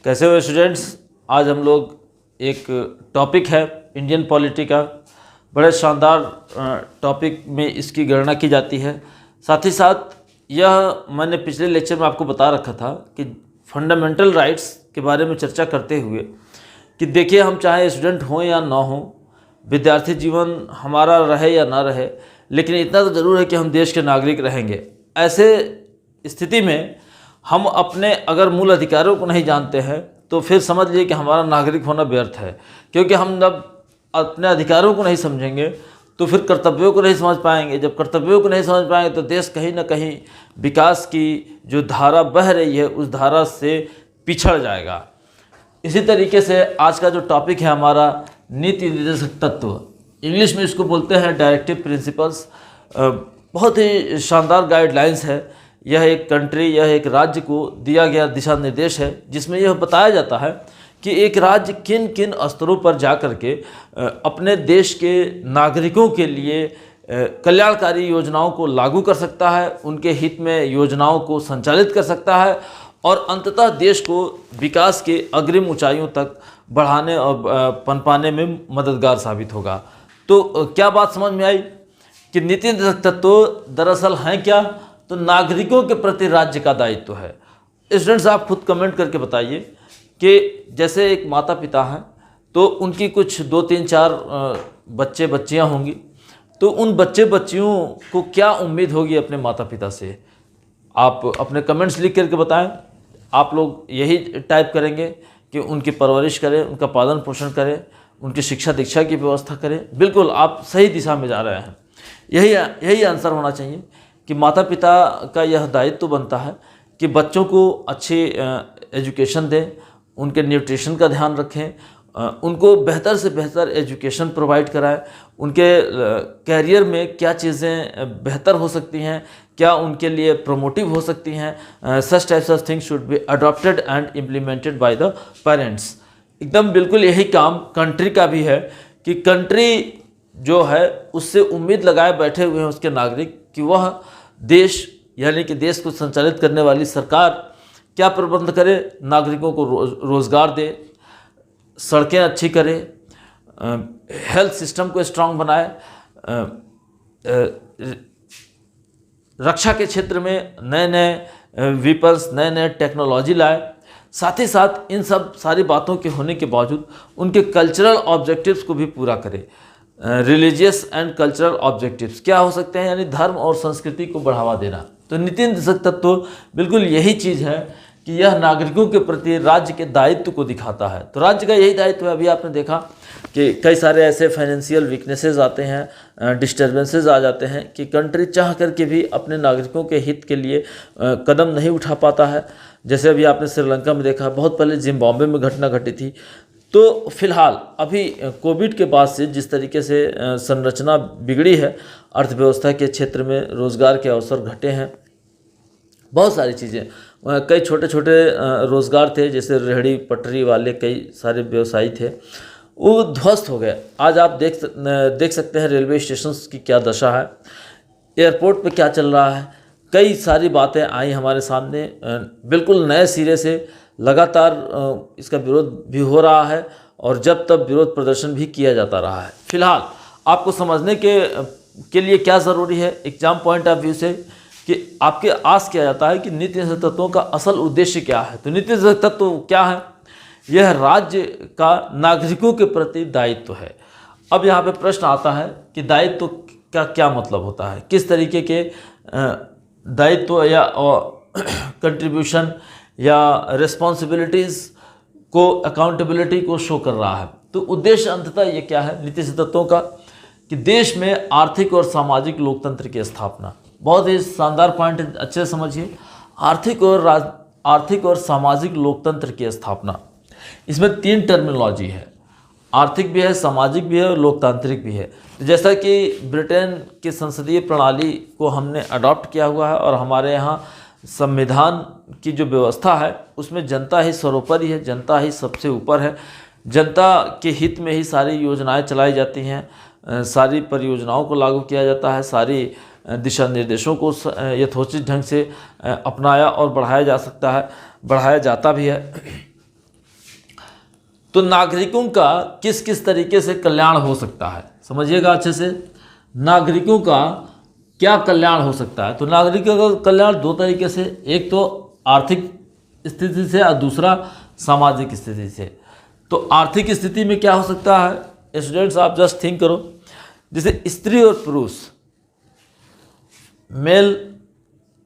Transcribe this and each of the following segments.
कैसे हो स्टूडेंट्स। आज हम लोग एक टॉपिक है इंडियन पॉलिटी का, बड़े शानदार टॉपिक में इसकी गणना की जाती है। साथ ही साथ यह मैंने पिछले लेक्चर में आपको बता रखा था कि फंडामेंटल राइट्स के बारे में चर्चा करते हुए कि देखिए, हम चाहे स्टूडेंट हों या ना हों, विद्यार्थी जीवन हमारा रहे या ना रहे, लेकिन इतना तो ज़रूर है कि हम देश के नागरिक रहेंगे। ऐसे स्थिति में हम अपने अगर मूल अधिकारों को नहीं जानते हैं तो फिर समझ लीजिए कि हमारा नागरिक होना व्यर्थ है, क्योंकि हम जब अपने अधिकारों को नहीं समझेंगे तो फिर कर्तव्यों को नहीं समझ पाएंगे। जब कर्तव्यों को नहीं समझ पाएंगे तो देश कहीं ना कहीं विकास की जो धारा बह रही है उस धारा से पिछड़ जाएगा। इसी तरीके से आज का जो टॉपिक है हमारा नीति निर्देशक तत्व, इंग्लिश में इसको बोलते हैं डायरेक्टिव प्रिंसिपल्स। बहुत ही शानदार गाइडलाइंस है। यह एक कंट्री, यह एक राज्य को दिया गया दिशा निर्देश है, जिसमें यह बताया जाता है कि एक राज्य किन किन स्तरों पर जा कर के अपने देश के नागरिकों के लिए कल्याणकारी योजनाओं को लागू कर सकता है, उनके हित में योजनाओं को संचालित कर सकता है और अंततः देश को विकास के अग्रिम ऊंचाइयों तक बढ़ाने और पनपाने में मददगार साबित होगा। तो क्या बात समझ में आई कि नीति निर्देशक तत्व दरअसल हैं क्या? तो नागरिकों के प्रति राज्य का दायित्व है। स्टूडेंट्स, आप खुद कमेंट करके बताइए कि जैसे एक माता पिता हैं तो उनकी कुछ 2 3 4 बच्चे बच्चियां होंगी, तो उन बच्चे बच्चियों को क्या उम्मीद होगी अपने माता पिता से? आप अपने कमेंट्स लिख करके बताएं। आप लोग यही टाइप करेंगे कि उनकी परवरिश करें, उनका पालन पोषण करें, उनकी शिक्षा दीक्षा की व्यवस्था करें। बिल्कुल आप सही दिशा में जा रहे हैं। यही आंसर होना चाहिए कि माता पिता का यह दायित्व बनता है कि बच्चों को अच्छी एजुकेशन दें, उनके न्यूट्रिशन का ध्यान रखें, उनको बेहतर से बेहतर एजुकेशन प्रोवाइड कराएं, उनके कैरियर में क्या चीज़ें बेहतर हो सकती हैं, क्या उनके लिए प्रमोटिव हो सकती हैं। Such types of things should be adopted and implemented by the parents. एकदम बिल्कुल यही काम कंट्री का भी है कि कंट्री जो है उससे उम्मीद लगाए बैठे हुए हैं उसके नागरिक कि वह देश यानी कि देश को संचालित करने वाली सरकार क्या प्रबंध करे, नागरिकों को रोज़गार दे, सड़कें अच्छी करे, हेल्थ सिस्टम को स्ट्रांग बनाए, रक्षा के क्षेत्र में नए नए वेपन्स, नए नए टेक्नोलॉजी लाए। साथ ही साथ इन सब सारी बातों के होने के बावजूद उनके कल्चरल ऑब्जेक्टिव्स को भी पूरा करे। रिलीजियस एंड कल्चरल ऑब्जेक्टिव्स क्या हो सकते हैं? यानी धर्म और संस्कृति को बढ़ावा देना। तो नीति निर्देशक तत्व बिल्कुल यही चीज़ है कि यह नागरिकों के प्रति राज्य के दायित्व को दिखाता है। तो राज्य का यही दायित्व है। अभी आपने देखा कि कई सारे ऐसे फाइनेंशियल वीकनेसेस आते हैं, डिस्टर्बेंसेस आ जाते हैं कि कंट्री चाह करके भी अपने नागरिकों के हित के लिए कदम नहीं उठा पाता है। जैसे अभी आपने श्रीलंका में देखा, बहुत पहले जिम्बाब्वे में घटना घटी थी। तो फिलहाल अभी कोविड के बाद से जिस तरीके से संरचना बिगड़ी है, अर्थव्यवस्था के क्षेत्र में रोज़गार के अवसर घटे हैं, बहुत सारी चीज़ें, कई छोटे छोटे रोज़गार थे, जैसे रेहड़ी पटरी वाले कई सारे व्यवसायी थे, वो ध्वस्त हो गए। आज आप देख सकते हैं रेलवे स्टेशन की क्या दशा है, एयरपोर्ट पे क्या चल रहा है। कई सारी बातें आई हमारे सामने, बिल्कुल नए सिरे से लगातार इसका विरोध भी हो रहा है और जब तब विरोध प्रदर्शन भी किया जाता रहा है। फिलहाल आपको समझने के लिए क्या ज़रूरी है एग्जाम पॉइंट ऑफ व्यू से, कि आपके आस किया जाता है कि नीति निर्देशक तत्वों का असल उद्देश्य क्या है। तो नीति निर्देशक तत्व क्या है? यह राज्य का नागरिकों के प्रति दायित्व है। अब यहाँ पे प्रश्न आता है कि दायित्व का क्या मतलब होता है, किस तरीके के दायित्व या कंट्रीब्यूशन या रिस्पॉन्सिबिलिटीज़ को, अकाउंटेबिलिटी को शो कर रहा है। तो उद्देश्य अंततः ये क्या है नीति निर्देशक तत्वों का, कि देश में आर्थिक और सामाजिक लोकतंत्र की स्थापना। बहुत ही शानदार पॉइंट, अच्छे से समझिए। आर्थिक और सामाजिक लोकतंत्र की स्थापना, इसमें 3 टर्मिनोलॉजी है, आर्थिक भी है, सामाजिक भी है और लोकतांत्रिक भी है। तो जैसा कि ब्रिटेन की संसदीय प्रणाली को हमने अडॉप्ट किया हुआ है और हमारे यहाँ संविधान की जो व्यवस्था है उसमें जनता ही सर्वोपरि है, जनता ही सबसे ऊपर है, जनता के हित में ही सारी योजनाएं चलाई जाती हैं, सारी परियोजनाओं को लागू किया जाता है, सारी दिशा निर्देशों को यथोचित ढंग से अपनाया और बढ़ाया जा सकता है, बढ़ाया जाता भी है। तो नागरिकों का किस किस तरीके से कल्याण हो सकता है, समझिएगा अच्छे से। नागरिकों का क्या कल्याण हो सकता है? तो नागरिकों का कल्याण दो तरीके से, एक तो आर्थिक स्थिति से और दूसरा सामाजिक स्थिति से। तो आर्थिक स्थिति में क्या हो सकता है स्टूडेंट्स, आप जस्ट थिंक करो। जैसे स्त्री और पुरुष, मेल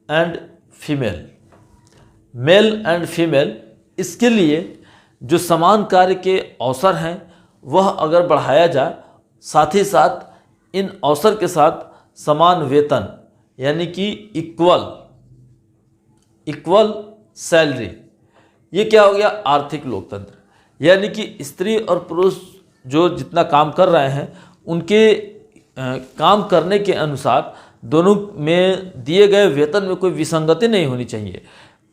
एंड फीमेल, इसके लिए जो समान कार्य के अवसर हैं वह अगर बढ़ाया जाए, साथ ही साथ इन अवसर के साथ समान वेतन यानी कि इक्वल सैलरी, ये क्या हो गया? आर्थिक लोकतंत्र। यानी कि स्त्री और पुरुष जो जितना काम कर रहे हैं उनके काम करने के अनुसार दोनों में दिए गए वेतन में कोई विसंगति नहीं होनी चाहिए।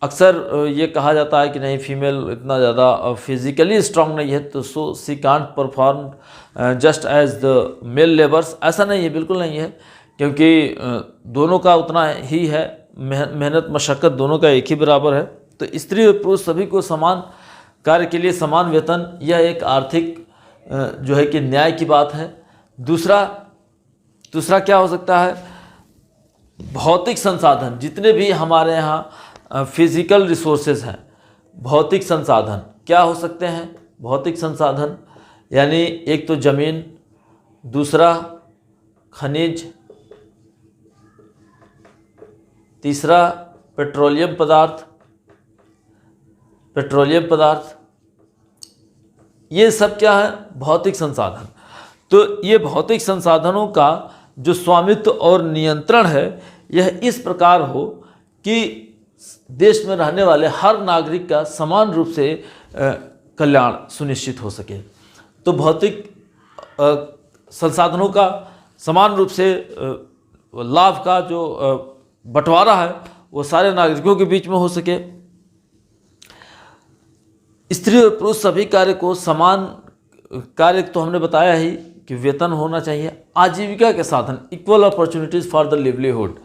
अक्सर ये कहा जाता है कि नहीं, फीमेल इतना ज़्यादा फिजिकली स्ट्रांग नहीं है तो so she can't perform just as the male labours. ऐसा नहीं है, बिल्कुल नहीं है, क्योंकि दोनों का उतना ही है, मेहनत मशक्क़त दोनों का एक ही बराबर है। तो स्त्री और पुरुष सभी को समान कार्य के लिए समान वेतन, यह एक आर्थिक जो है कि न्याय की बात है। दूसरा क्या हो सकता है? भौतिक संसाधन, जितने भी हमारे यहाँ फिजिकल रिसोर्सेज हैं, भौतिक संसाधन क्या हो सकते हैं? भौतिक संसाधन यानी एक तो ज़मीन, दूसरा खनिज, तीसरा पेट्रोलियम पदार्थ, ये सब क्या है? भौतिक संसाधन। तो ये भौतिक संसाधनों का जो स्वामित्व और नियंत्रण है यह इस प्रकार हो कि देश में रहने वाले हर नागरिक का समान रूप से कल्याण सुनिश्चित हो सके। तो भौतिक संसाधनों का समान रूप से लाभ का जो बंटवारा है वो सारे नागरिकों के बीच में हो सके। स्त्री और पुरुष सभी कार्य को समान कार्य, तो हमने बताया ही कि वेतन होना चाहिए। आजीविका के साधन, equal opportunities for the livelihood,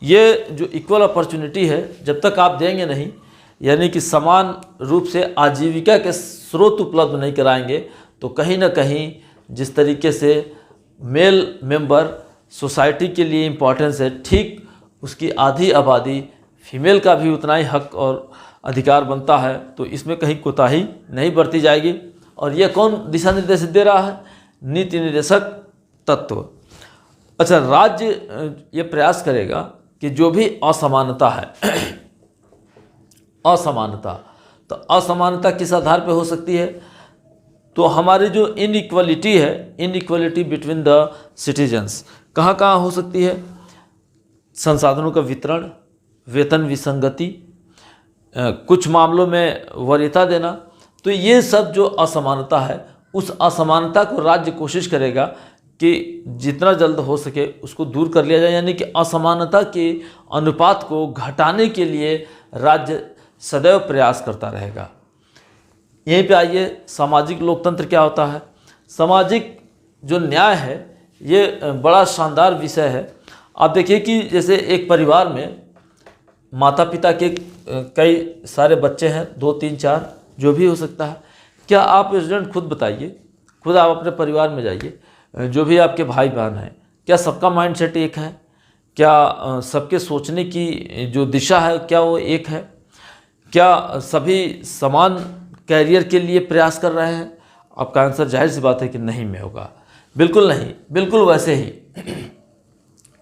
ये जो इक्वल अपॉर्चुनिटी है जब तक आप देंगे नहीं, यानी कि समान रूप से आजीविका के स्रोत उपलब्ध नहीं कराएंगे, तो कहीं ना कहीं जिस तरीके से मेल मेंबर सोसाइटी के लिए इम्पोर्टेंस है, ठीक उसकी आधी आबादी फीमेल का भी उतना ही हक और अधिकार बनता है। तो इसमें कहीं कोताही नहीं बरती जाएगी। और यह कौन दिशा निर्देश दे रहा है? नीति निर्देशक तत्व। अच्छा, राज्य ये प्रयास करेगा कि जो भी असमानता है तो असमानता किस आधार पे हो सकती है? तो हमारी जो इनइक्वालिटी है, इनइक्वालिटी बिटवीन द सिटीजन्स, कहाँ कहाँ हो सकती है? संसाधनों का वितरण, वेतन विसंगति, कुछ मामलों में वरीयता देना। तो ये सब जो असमानता है, उस असमानता को राज्य कोशिश करेगा कि जितना जल्द हो सके उसको दूर कर लिया जाए। यानी कि असमानता के अनुपात को घटाने के लिए राज्य सदैव प्रयास करता रहेगा। यहीं पे आइए, सामाजिक लोकतंत्र क्या होता है? सामाजिक जो न्याय है ये बड़ा शानदार विषय है। आप देखिए कि जैसे एक परिवार में माता पिता के कई सारे बच्चे हैं, 2 3 4 जो भी हो सकता है। क्या आप स्टूडेंट खुद बताइए, खुद आप अपने परिवार में जाइए, जो भी आपके भाई बहन हैं, क्या सबका माइंडसेट एक है? क्या सबके सोचने की जो दिशा है क्या वो एक है? क्या सभी समान कैरियर के लिए प्रयास कर रहे हैं? आपका आंसर जाहिर सी बात है कि नहीं में होगा। बिल्कुल नहीं। बिल्कुल वैसे ही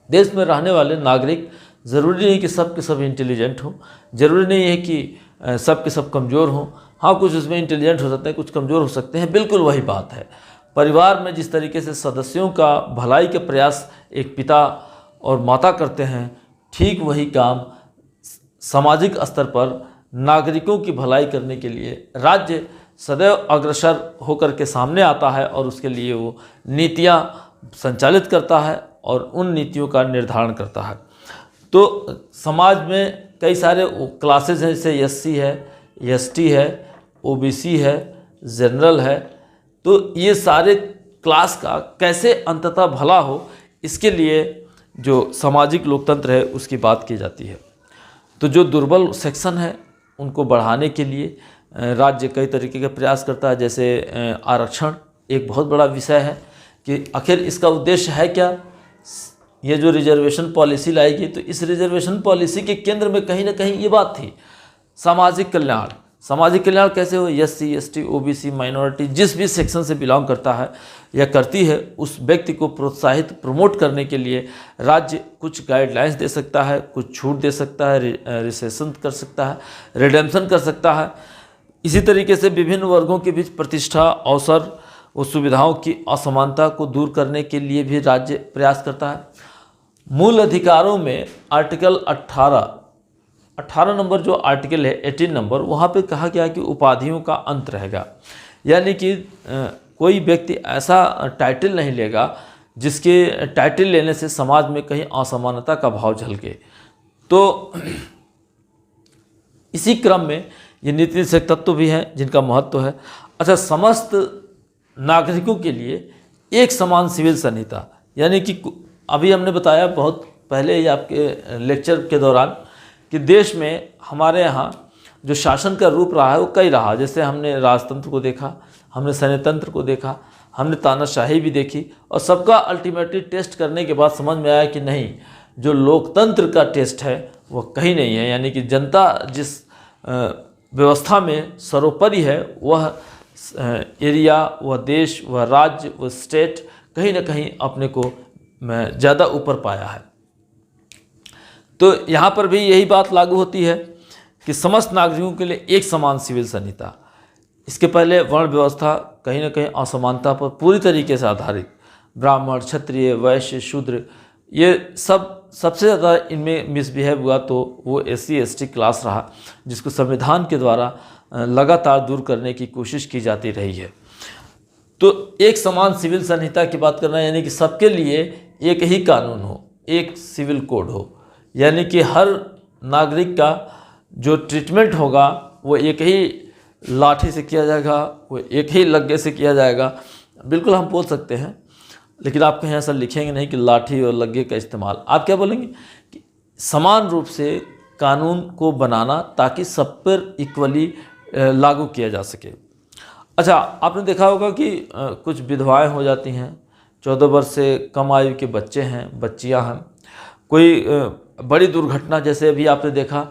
देश में रहने वाले नागरिक, ज़रूरी नहीं कि सब के सब इंटेलिजेंट हों, ज़रूरी नहीं है कि सब के सब कमज़ोर हों। हाँ, कुछ उसमें इंटेलिजेंट हो सकते हैं, कुछ कमज़ोर हो सकते हैं। बिल्कुल वही बात है। परिवार में जिस तरीके से सदस्यों का भलाई के प्रयास एक पिता और माता करते हैं, ठीक वही काम सामाजिक स्तर पर नागरिकों की भलाई करने के लिए राज्य सदैव अग्रसर होकर के सामने आता है और उसके लिए वो नीतियाँ संचालित करता है और उन नीतियों का निर्धारण करता है। तो समाज में कई सारे क्लासेस हैं, जैसे एससी है, एसटी है, ओबीसी है, जनरल है। तो ये सारे क्लास का कैसे अंततः भला हो, इसके लिए जो सामाजिक लोकतंत्र है उसकी बात की जाती है। तो जो दुर्बल सेक्शन है उनको बढ़ाने के लिए राज्य कई तरीके के प्रयास करता है। जैसे आरक्षण एक बहुत बड़ा विषय है कि आखिर इसका उद्देश्य है क्या। ये जो रिजर्वेशन पॉलिसी लाएगी तो इस रिजर्वेशन पॉलिसी के केंद्र में कहीं ना कहीं ये बात थी सामाजिक कल्याण। सामाजिक कल्याण कैसे हो, SC ST OBC माइनॉरिटी जिस भी सेक्शन से बिलोंग करता है या करती है उस व्यक्ति को प्रोत्साहित प्रमोट करने के लिए राज्य कुछ गाइडलाइंस दे सकता है, कुछ छूट दे सकता है, रिसेशन कर सकता है, रिडेम्पशन कर सकता है। इसी तरीके से विभिन्न वर्गों के बीच प्रतिष्ठा, अवसर व सुविधाओं की असमानता को दूर करने के लिए भी राज्य प्रयास करता है। मूल अधिकारों में आर्टिकल 18 नंबर जो आर्टिकल है 18 नंबर, वहाँ पे कहा गया है कि उपाधियों का अंत रहेगा। यानी कि कोई व्यक्ति ऐसा टाइटल नहीं लेगा जिसके टाइटल लेने से समाज में कहीं असमानता का भाव झलके। तो इसी क्रम में ये नीति निषेध तत्व भी हैं जिनका महत्व है। अच्छा, समस्त नागरिकों के लिए एक समान सिविल संहिता, यानी कि अभी हमने बताया बहुत पहले ही आपके लेक्चर के दौरान कि देश में हमारे यहाँ जो शासन का रूप रहा है वो कई रहा। जैसे हमने राजतंत्र को देखा, हमने सैन्यतंत्र को देखा, हमने तानाशाही भी देखी, और सबका अल्टीमेटली टेस्ट करने के बाद समझ में आया कि नहीं, जो लोकतंत्र का टेस्ट है वो कहीं नहीं है। यानी कि जनता जिस व्यवस्था में सर्वोपरि है वह एरिया, वह देश, वह राज्य, वह स्टेट कहीं ना कहीं अपने को ज़्यादा ऊपर पाया है। तो यहाँ पर भी यही बात लागू होती है कि समस्त नागरिकों के लिए एक समान सिविल संहिता। इसके पहले वर्ण व्यवस्था कहीं ना कहीं असमानता पर पूरी तरीके से आधारित, ब्राह्मण, क्षत्रिय, वैश्य, शूद्र, ये सबसे ज़्यादा इनमें मिसबिहेव हुआ तो वो SC ST क्लास रहा, जिसको संविधान के द्वारा लगातार दूर करने की कोशिश की जाती रही है। तो एक समान सिविल संहिता की बात करना यानी कि सबके लिए एक ही कानून हो, एक सिविल कोड हो, यानी कि हर नागरिक का जो ट्रीटमेंट होगा वो एक ही लाठी से किया जाएगा, वो एक ही लग्गे से किया जाएगा। बिल्कुल हम बोल सकते हैं, लेकिन आप कहीं ऐसा लिखेंगे नहीं कि लाठी और लग्गे का इस्तेमाल। आप क्या बोलेंगे कि समान रूप से कानून को बनाना ताकि सब पर इक्वली लागू किया जा सके। अच्छा, आपने देखा होगा कि कुछ विधवाएं हो जाती हैं, 14 वर्ष से कम आयु के बच्चे हैं, बच्चियां हैं, कोई बड़ी दुर्घटना, जैसे अभी आपने देखा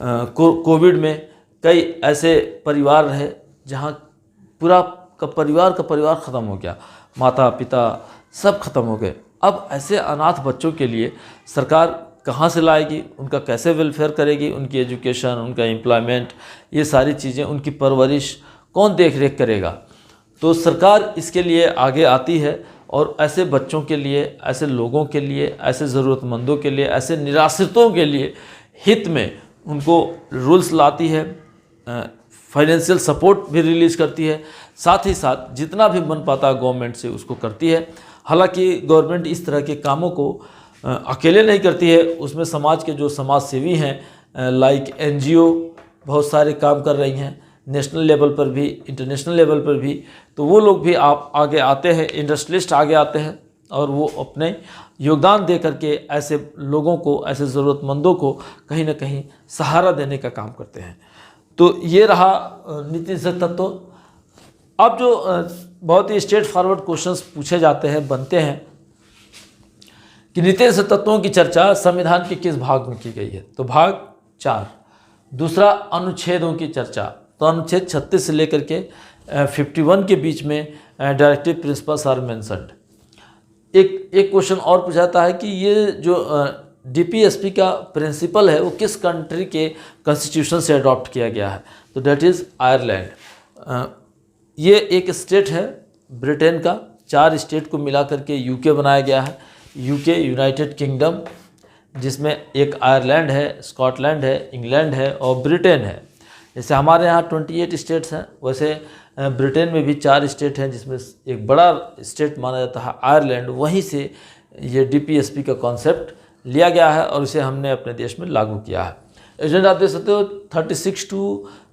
कोविड में कई ऐसे परिवार रहे जहां पूरा का परिवार ख़त्म हो गया, माता पिता सब खत्म हो गए। अब ऐसे अनाथ बच्चों के लिए सरकार कहाँ से लाएगी, उनका कैसे वेलफेयर करेगी, उनकी एजुकेशन, उनका एम्प्लॉयमेंट, ये सारी चीज़ें, उनकी परवरिश कौन देख रेख करेगा। तो सरकार इसके लिए आगे आती है और ऐसे बच्चों के लिए, ऐसे लोगों के लिए, ऐसे ज़रूरतमंदों के लिए, ऐसे निराश्रितों के लिए हित में उनको रूल्स लाती है, फाइनेंशियल सपोर्ट भी रिलीज़ करती है, साथ ही साथ जितना भी बन पाता है गवर्नमेंट से उसको करती है। हालांकि गवर्नमेंट इस तरह के कामों को अकेले नहीं करती है, उसमें समाज के जो समाज सेवी हैं लाइक NGO बहुत सारे काम कर रही हैं, नेशनल लेवल पर भी, इंटरनेशनल लेवल पर भी। तो वो लोग भी आगे आते हैं, इंडस्ट्रियलिस्ट आगे आते हैं और वो अपने योगदान दे करके ऐसे लोगों को, ऐसे ज़रूरतमंदों को कहीं ना कहीं सहारा देने का काम करते हैं। तो ये रहा नीति निषेध तत्व। अब जो बहुत ही स्ट्रेट फॉरवर्ड क्वेश्चंस पूछे जाते हैं, बनते हैं कि नीति निषेध तत्वों की चर्चा संविधान के किस भाग में की गई है, तो भाग 4। दूसरा, अनुच्छेदों की चर्चा, तो अनुच्छेद 36 से लेकर के 51 के बीच में डायरेक्टिव प्रिंसिपल्स आर मेंशन्ड। एक क्वेश्चन और पूछा जाता है कि ये जो DPSP का प्रिंसिपल है वो किस कंट्री के कॉन्स्टिट्यूशन से अडॉप्ट किया गया है, तो डेट इज़ आयरलैंड। ये एक स्टेट है ब्रिटेन का, 4 स्टेट को मिला करके UK बनाया गया है। UK यूनाइटेड किंगडम, जिसमें एक आयरलैंड है, स्कॉटलैंड है, इंग्लैंड है और ब्रिटेन है। जैसे हमारे यहाँ 28 स्टेट्स हैं, वैसे ब्रिटेन में भी 4 स्टेट हैं, जिसमें एक बड़ा स्टेट माना जाता है आयरलैंड। वहीं से ये DPSP का कॉन्सेप्ट लिया गया है और इसे हमने अपने देश में लागू किया है। एजेंडा आप देख सकते हो 36 to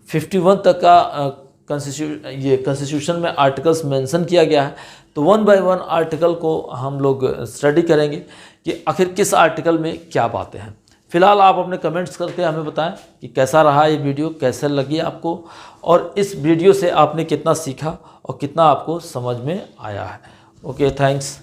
51 तक का कॉन्स्टिट्यूशन में आर्टिकल्स मेंशन किया गया है। तो 1 by 1 आर्टिकल को हम लोग स्टडी करेंगे कि आखिर किस आर्टिकल में क्या बातें हैं। फ़िलहाल आप अपने कमेंट्स करके हमें बताएं कि कैसा रहा ये वीडियो, कैसे लगी आपको, और इस वीडियो से आपने कितना सीखा और कितना आपको समझ में आया है। Okay, thanks.